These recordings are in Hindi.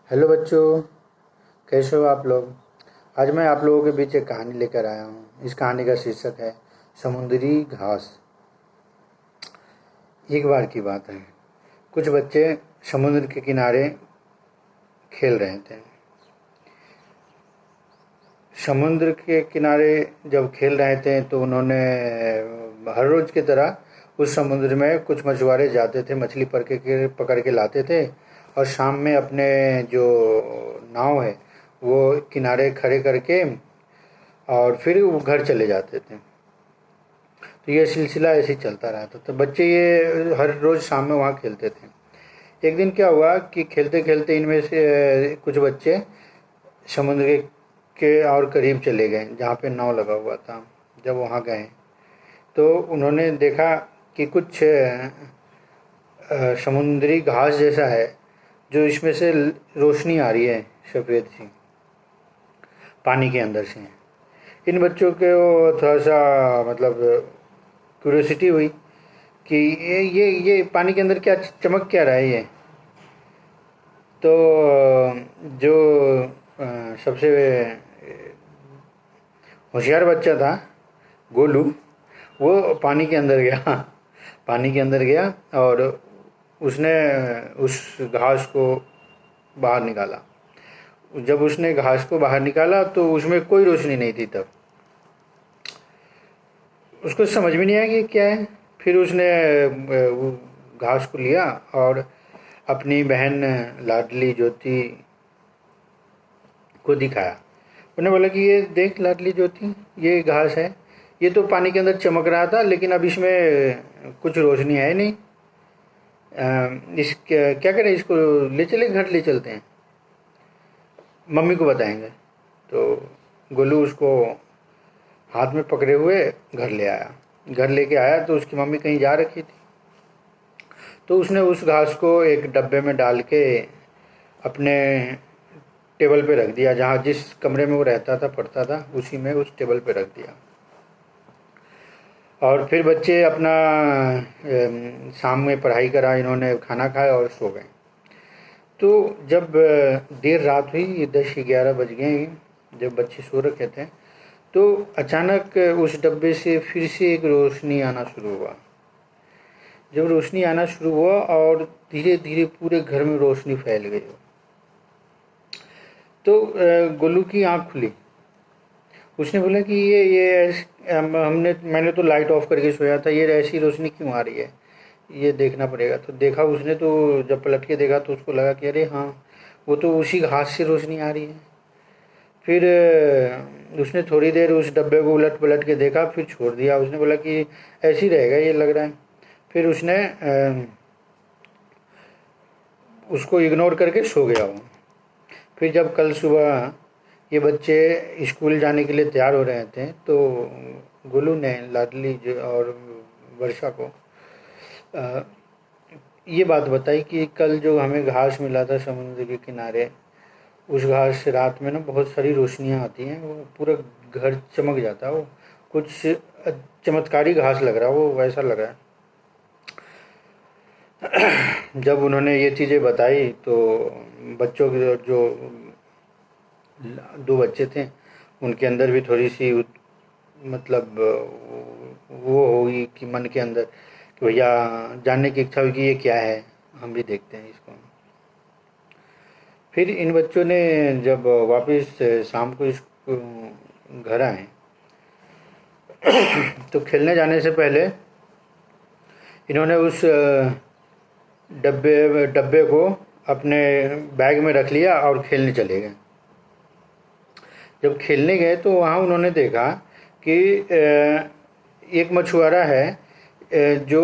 हेलो बच्चों, कैसे हो आप लोग। आज मैं आप लोगों के बीच एक कहानी लेकर आया हूँ। इस कहानी का शीर्षक है समुद्री घास। एक बार की बात है, कुछ बच्चे समुद्र के किनारे खेल रहे थे। समुद्र के किनारे जब खेल रहे थे तो उन्होंने हर रोज़ की तरह उस समुद्र में कुछ मछुआरे जाते थे, मछली पकड़ के लाते थे और शाम में अपने जो नाव है वो किनारे खड़े करके और फिर वो घर चले जाते थे। तो ये सिलसिला ऐसे ही चलता रहा था। तो बच्चे ये हर रोज़ शाम में वहाँ खेलते थे। एक दिन क्या हुआ कि खेलते खेलते इनमें से कुछ बच्चे समुद्र के और करीब चले गए जहाँ पे नाव लगा हुआ था। जब वहाँ गए तो उन्होंने देखा कि कुछ समुद्री घास जैसा है जो इसमें से रोशनी आ रही है सफ़ेद सी पानी के अंदर से। इन बच्चों को थोड़ा सा मतलब क्यूरियोसिटी हुई कि ये पानी के अंदर क्या चमक क्या रहा है ये। तो जो सबसे होशियार बच्चा था गोलू, वो पानी के अंदर गया पानी के अंदर गया और उसने उस घास को बाहर निकाला। जब उसने घास को बाहर निकाला तो उसमें कोई रोशनी नहीं थी। तब उसको समझ में नहीं आया कि क्या है। फिर उसने वो घास को लिया और अपनी बहन लाडली ज्योति को दिखाया। उन्होंने बोला कि ये देख लाडली ज्योति, ये घास है, ये तो पानी के अंदर चमक रहा था लेकिन अब इसमें कुछ रोशनी है नहीं। इस क्या करें, इसको ले चले, घर ले चलते हैं, मम्मी को बताएंगे। तो गोलू उसको हाथ में पकड़े हुए घर ले आया। घर लेके आया तो उसकी मम्मी कहीं जा रखी थी। तो उसने उस घास को एक डब्बे में डाल के अपने टेबल पे रख दिया। जहाँ जिस कमरे में वो रहता था पढ़ता था उसी में उस टेबल पे रख दिया। और फिर बच्चे अपना शाम में पढ़ाई करा, इन्होंने खाना खाया और सो गए। तो जब देर रात हुई, 10-11 बज गए, जब बच्चे सो रखे थे तो अचानक उस डब्बे से फिर से एक रोशनी आना शुरू हुआ। जब रोशनी आना शुरू हुआ और धीरे धीरे पूरे घर में रोशनी फैल गई, तो गोलू की आँख खुली। उसने बोला कि मैंने तो लाइट ऑफ करके सोया था, ये ऐसी रोशनी क्यों आ रही है, ये देखना पड़ेगा। तो देखा उसने, तो जब पलट के देखा तो उसको लगा कि अरे हाँ, वो तो उसी घास से रोशनी आ रही है। फिर उसने थोड़ी देर उस डब्बे को उलट पलट के देखा, फिर छोड़ दिया। उसने बोला कि ऐसे ही रहेगा ये, लग रहा है। फिर उसने उसको इग्नोर करके सो गया वो। फिर जब कल सुबह ये बच्चे स्कूल जाने के लिए तैयार हो रहे थे तो गोलू ने लाडली और वर्षा को ये बात बताई कि कल जो हमें घास मिला था समुद्र के किनारे, उस घास से रात में ना बहुत सारी रोशनियाँ आती हैं, वो पूरा घर चमक जाता है। वो कुछ चमत्कारी घास लग रहा है, वो वैसा लग रहा है। जब उन्होंने ये चीज़ें बताई तो बच्चों के जो 2 बच्चे थे उनके अंदर भी थोड़ी सी मतलब वो होगी कि मन के अंदर कि भैया जानने की इच्छा हुई कि ये क्या है, हम भी देखते हैं इसको। फिर इन बच्चों ने जब वापस शाम को घर आए तो खेलने जाने से पहले इन्होंने उस डब्बे को अपने बैग में रख लिया और खेलने चले गए। जब खेलने गए तो वहाँ उन्होंने देखा कि एक मछुआरा है जो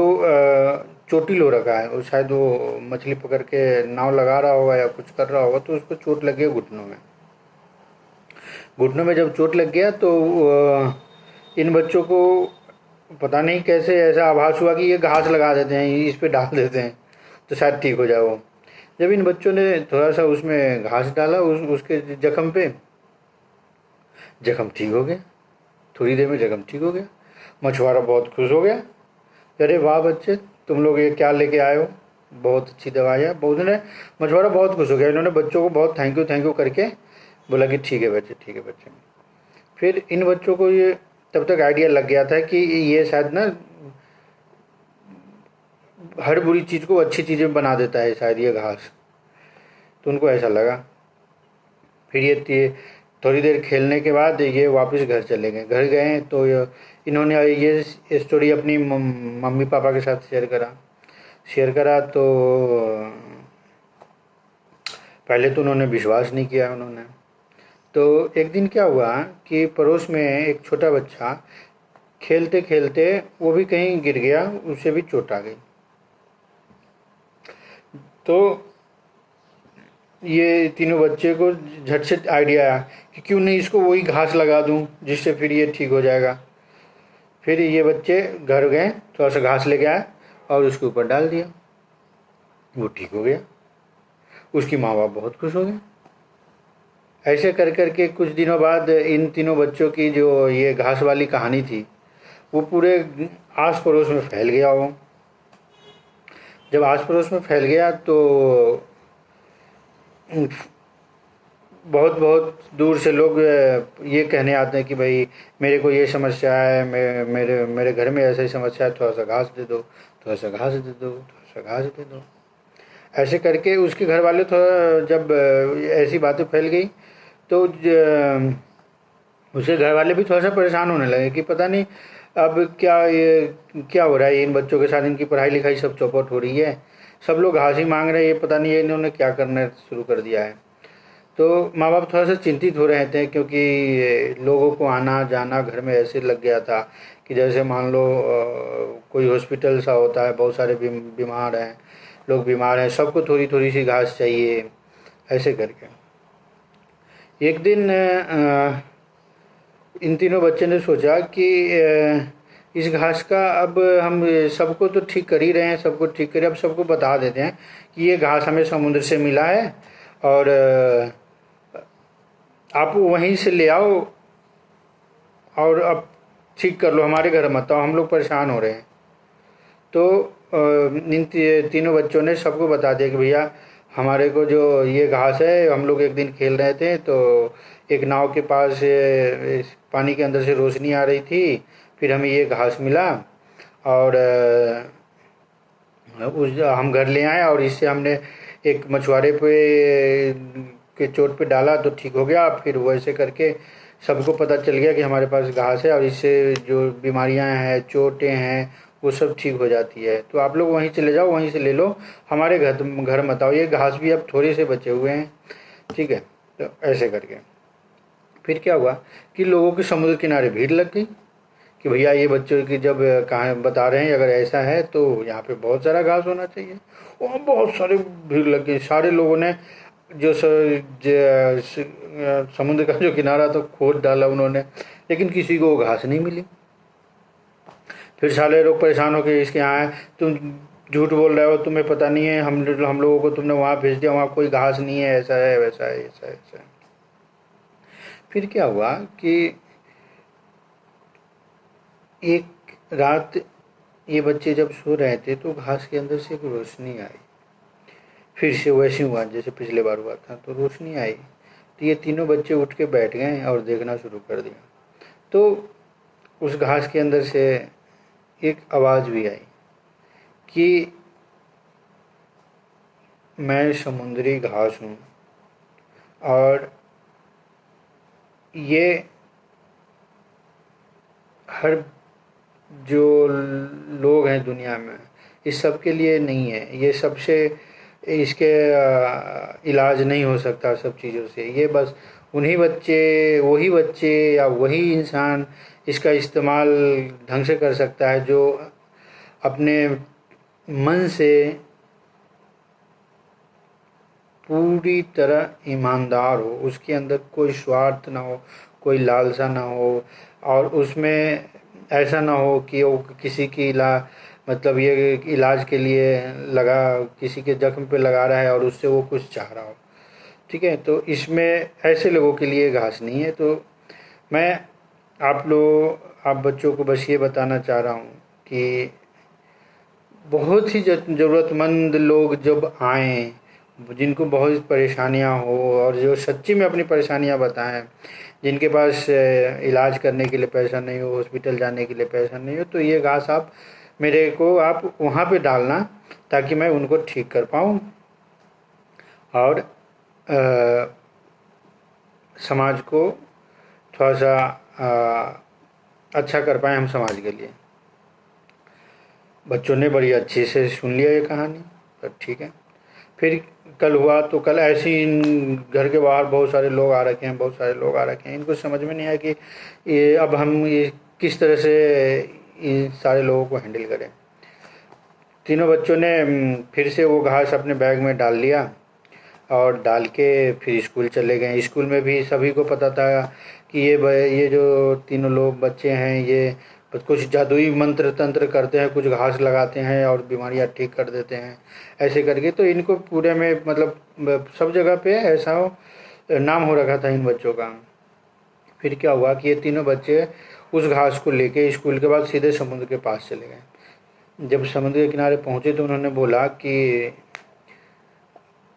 चोटिल हो रखा है, और शायद वो मछली पकड़ के नाव लगा रहा होगा या कुछ कर रहा होगा, तो उसको चोट लग गई घुटनों में। घुटनों में जब चोट लग गया तो इन बच्चों को पता नहीं कैसे ऐसा आभास हुआ कि ये घास लगा देते हैं, इस पे डाल देते हैं तो शायद ठीक हो जाए वो। जब इन बच्चों ने थोड़ा सा उसमें घास डाला उसके जख्म पे, जख्म ठीक हो गया। थोड़ी देर में जख्म ठीक हो गया। मछुआरा बहुत खुश हो गया, अरे वाह बच्चे, तुम लोग ये क्या लेके आए हो। बहुत अच्छी दवाई है। बहुत ने मछुआरा बहुत खुश हो गया, इन्होंने बच्चों को बहुत थैंक यू करके बोला कि ठीक है बच्चे, ठीक है बच्चे। फिर इन बच्चों को ये तब तक आइडिया लग गया था कि ये शायद ना हर बुरी चीज़ को अच्छी चीज़ें बना देता है शायद ये घास, तो उनको ऐसा लगा। फिर ये थोड़ी देर खेलने के बाद ये वापस घर चले गए। घर गए तो इन्होंने ये स्टोरी अपनी मम्मी पापा के साथ शेयर करा तो पहले तो उन्होंने विश्वास नहीं किया उन्होंने। तो एक दिन क्या हुआ कि पड़ोस में एक छोटा बच्चा खेलते खेलते वो भी कहीं गिर गया, उसे भी चोट आ गई। तो ये तीनों बच्चे को झट से आइडिया आया कि क्यों नहीं इसको वही घास लगा दूं जिससे फिर ये ठीक हो जाएगा। फिर ये बच्चे घर गए, थोड़ा सा घास लेके आए और उसके ऊपर डाल दिया, वो ठीक हो गया। उसकी माँ बाप बहुत खुश हो गए। ऐसे कर कर के कुछ दिनों बाद इन तीनों बच्चों की जो ये घास वाली कहानी थी वो पूरे आस पड़ोस में फैल गया। वो जब आस पड़ोस में फैल गया तो बहुत बहुत दूर से लोग ये कहने आते हैं कि भाई मेरे को ये समस्या है, मेरे घर में ऐसी समस्या है, थोड़ा सा घास दे दो, थोड़ा सा घास दे दो, थोड़ा सा घास दे दो। ऐसे करके उसके घर वाले थोड़ा जब ऐसी बातें फैल गई तो उसके घर वाले भी थोड़ा सा परेशान होने लगे कि पता नहीं अब क्या हो रहा है इन बच्चों के साथ, इनकी पढ़ाई लिखाई सब चौपट हो रही है, सब लोग घास ही मांग रहे हैं, ये पता नहीं इन्होंने क्या करना शुरू कर दिया है। तो माँ बाप थोड़ा सा चिंतित हो रहे थे क्योंकि लोगों को आना जाना घर में ऐसे लग गया था कि जैसे मान लो कोई हॉस्पिटल सा होता है, बहुत सारे बीमार हैं, लोग बीमार हैं, सबको थोड़ी थोड़ी सी घास चाहिए। ऐसे करके एक दिन इन तीनों बच्चे ने सोचा कि इस घास का अब हम सबको तो ठीक कर ही रहे हैं, सबको ठीक करें, अब सबको बता देते हैं कि ये घास हमें समुद्र से मिला है और आप वहीं से ले आओ और अब ठीक कर लो, हमारे घर मत आओ, हम लोग परेशान हो रहे हैं। तो इन तीनों बच्चों ने सबको बता दिया कि भैया हमारे को जो ये घास है, हम लोग एक दिन खेल रहे थे तो एक नाव के पास पानी के अंदर से रोशनी आ रही थी, फिर हमें ये घास मिला और हम घर ले आए और इससे हमने एक मछुआरे पे के चोट पे डाला तो ठीक हो गया। फिर वैसे करके सबको पता चल गया कि हमारे पास घास है और इससे जो बीमारियां हैं, चोटें हैं, वो सब ठीक हो जाती है। तो आप लोग वहीं चले जाओ, वहीं से ले लो, हमारे घर मत आओ, ये घास भी अब थोड़े से बचे हुए हैं, ठीक है। तो ऐसे करके फिर क्या हुआ कि लोगों के समुद्र किनारे भीड़ लग गई कि भैया ये बच्चों की जब कहाँ बता रहे हैं अगर ऐसा है तो यहाँ पे बहुत सारा घास होना चाहिए। वहाँ बहुत सारे भीड़ लग गई, सारे लोगों ने जो समुद्र का जो किनारा तो खोद डाला उन्होंने, लेकिन किसी को घास नहीं मिली। फिर सारे लोग परेशान हो गए, इसके यहाँ है, तुम झूठ बोल रहे हो, तुम्हें पता नहीं है, हम लोगों को तुमने वहाँ भेज दिया, वहाँ कोई घास नहीं है, ऐसा है वैसा है ऐसा है ऐसा है। फिर क्या हुआ कि एक रात ये बच्चे जब सो रहे थे तो घास के अंदर से एक रोशनी आई, फिर से वैसे हुआ जैसे पिछले बार हुआ था। तो रोशनी आई तो ये तीनों बच्चे उठ के बैठ गए और देखना शुरू कर दिया। तो उस घास के अंदर से एक आवाज़ भी आई कि मैं समुद्री घास हूँ और ये हर जो लोग हैं दुनिया में इस सब के लिए नहीं है, ये सबसे इसके इलाज नहीं हो सकता सब चीज़ों से, ये बस वही बच्चे या वही इंसान इसका इस्तेमाल ढंग से कर सकता है जो अपने मन से पूरी तरह ईमानदार हो, उसके अंदर कोई स्वार्थ ना हो, कोई लालसा ना हो, और उसमें ऐसा ना हो कि वो किसी की मतलब ये इलाज के लिए किसी के जख्म पे लगा रहा है और उससे वो कुछ चाह रहा हो, ठीक है। तो इसमें ऐसे लोगों के लिए घास नहीं है। तो मैं आप बच्चों को बस ये बताना चाह रहा हूँ कि बहुत ही ज़रूरतमंद लोग जब आएँ, जिनको बहुत परेशानियाँ हो और जो सच्ची में अपनी परेशानियाँ बताएं, जिनके पास इलाज करने के लिए पैसा नहीं हो, हॉस्पिटल जाने के लिए पैसा नहीं हो, तो ये घास आप मेरे को आप वहाँ पे डालना, ताकि मैं उनको ठीक कर पाऊँ और समाज को थोड़ा सा अच्छा कर पाएँ हम समाज के लिए। बच्चों ने बड़ी अच्छे से सुन लिया ये कहानी, तो ठीक है। फिर कल हुआ तो कल ऐसे ही घर के बाहर बहुत सारे लोग आ रखे हैं, बहुत सारे लोग आ रखे हैं। इनको समझ में नहीं आया कि ये अब हम ये किस तरह से इन सारे लोगों को हैंडल करें। तीनों बच्चों ने फिर से वो घास अपने बैग में डाल लिया और डाल के फिर स्कूल चले गए। स्कूल में भी सभी को पता था कि ये जो तीनों लोग बच्चे हैं, ये कुछ जादुई मंत्र तंत्र करते हैं, कुछ घास लगाते हैं और बीमारियां ठीक कर देते हैं, ऐसे करके। तो इनको पूरे में मतलब सब जगह पे ऐसा नाम हो रखा था इन बच्चों का। फिर क्या हुआ कि ये तीनों बच्चे उस घास को लेके स्कूल के बाद सीधे समुद्र के पास चले गए। जब समुद्र के किनारे पहुँचे तो उन्होंने बोला कि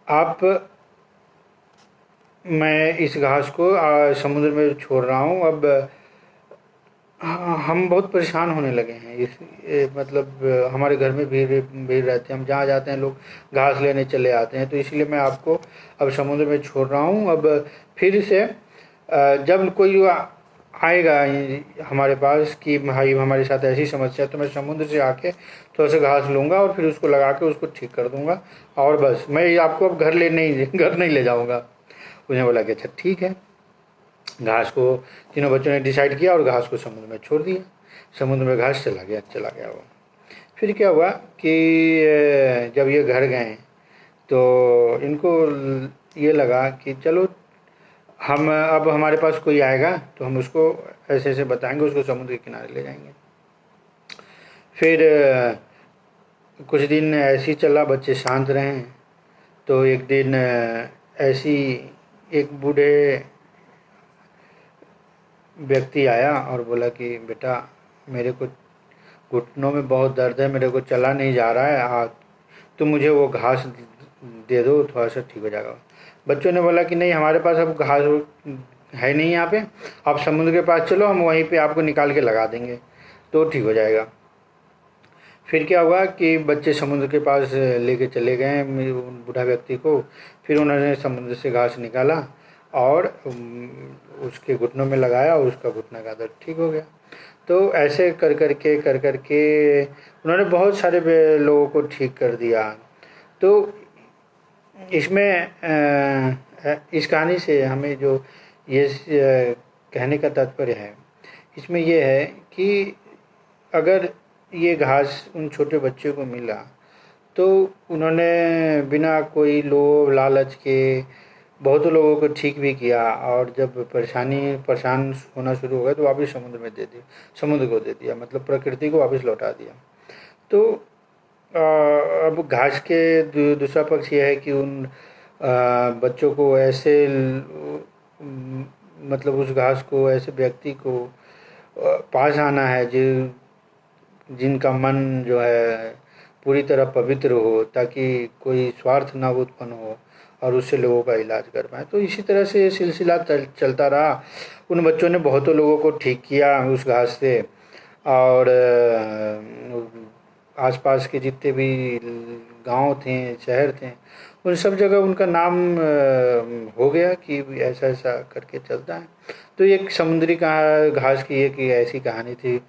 आप मैं इस घास को समुद्र में छोड़ रहा हूँ। अब हम बहुत परेशान होने लगे हैं। मतलब हमारे घर में भीड़ भीड़ रहती है, हम जहाँ जाते हैं लोग घास लेने चले आते हैं, तो इसलिए मैं आपको अब समुद्र में छोड़ रहा हूँ। अब फिर से जब कोई आएगा हमारे पास कि भाई हमारे साथ ऐसी समस्या, तो मैं समुद्र से आके थोड़ा सा घास लूँगा और फिर उसको लगा के उसको ठीक कर दूँगा, और बस मैं आपको अब घर नहीं ले जाऊँगा। उन्हें बोला कि अच्छा ठीक है। घास को तीनों बच्चों ने डिसाइड किया और घास को समुद्र में छोड़ दिया। समुद्र में घास चला गया वो। फिर क्या हुआ कि जब ये घर गए तो इनको ये लगा कि चलो हम अब हमारे पास कोई आएगा तो हम उसको ऐसे ऐसे बताएंगे, उसको समुद्र के किनारे ले जाएंगे। फिर कुछ दिन ऐसे ही चला, बच्चे शांत रहे। तो एक दिन ऐसी एक बूढ़े व्यक्ति आया और बोला कि बेटा मेरे को घुटनों में बहुत दर्द है, मेरे को चला नहीं जा रहा है, तुम मुझे वो घास दे दो, थोड़ा सा ठीक हो जाएगा। बच्चों ने बोला कि नहीं, हमारे पास अब घास है नहीं यहाँ पे, आप समुद्र के पास चलो, हम वहीं पे आपको निकाल के लगा देंगे तो ठीक हो जाएगा। फिर क्या हुआ कि बच्चे समुद्र के पास लेके चले गए बूढ़ा व्यक्ति को। फिर उन्होंने समुद्र से घास निकाला और उसके घुटनों में लगाया और उसका घुटना का दर्द ठीक हो गया। तो ऐसे कर कर के उन्होंने बहुत सारे लोगों को ठीक कर दिया। तो इसमें इस कहानी से हमें जो ये कहने का तात्पर्य है, इसमें ये है कि अगर ये घास उन छोटे बच्चे को मिला तो उन्होंने बिना कोई लोभ लालच के बहुत लोगों को ठीक भी किया, और जब परेशान होना शुरू हो गया तो वापस समुद्र को दे दिया, मतलब प्रकृति को वापस लौटा दिया। तो अब घास के दूसरा पक्ष ये है कि उन बच्चों को ऐसे मतलब उस घास को ऐसे व्यक्ति को पास आना है जिनका मन जो है पूरी तरह पवित्र हो, ताकि कोई स्वार्थ ना उत्पन्न हो और उससे लोगों का इलाज कर पाए। तो इसी तरह से ये सिलसिला चलता रहा। उन बच्चों ने बहुतों लोगों को ठीक किया उस घास से, और आसपास के जितने भी गांव थे, शहर थे, उन सब जगह उनका नाम हो गया कि ऐसा ऐसा करके चलता है। तो एक समुद्री घास की एक ऐसी कहानी थी।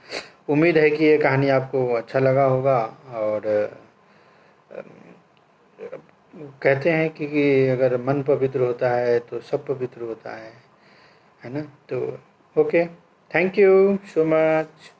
उम्मीद है कि ये कहानी आपको अच्छा लगा होगा। और कहते हैं कि अगर मन पवित्र होता है तो सब पवित्र होता है ना। तो okay, thank you so much.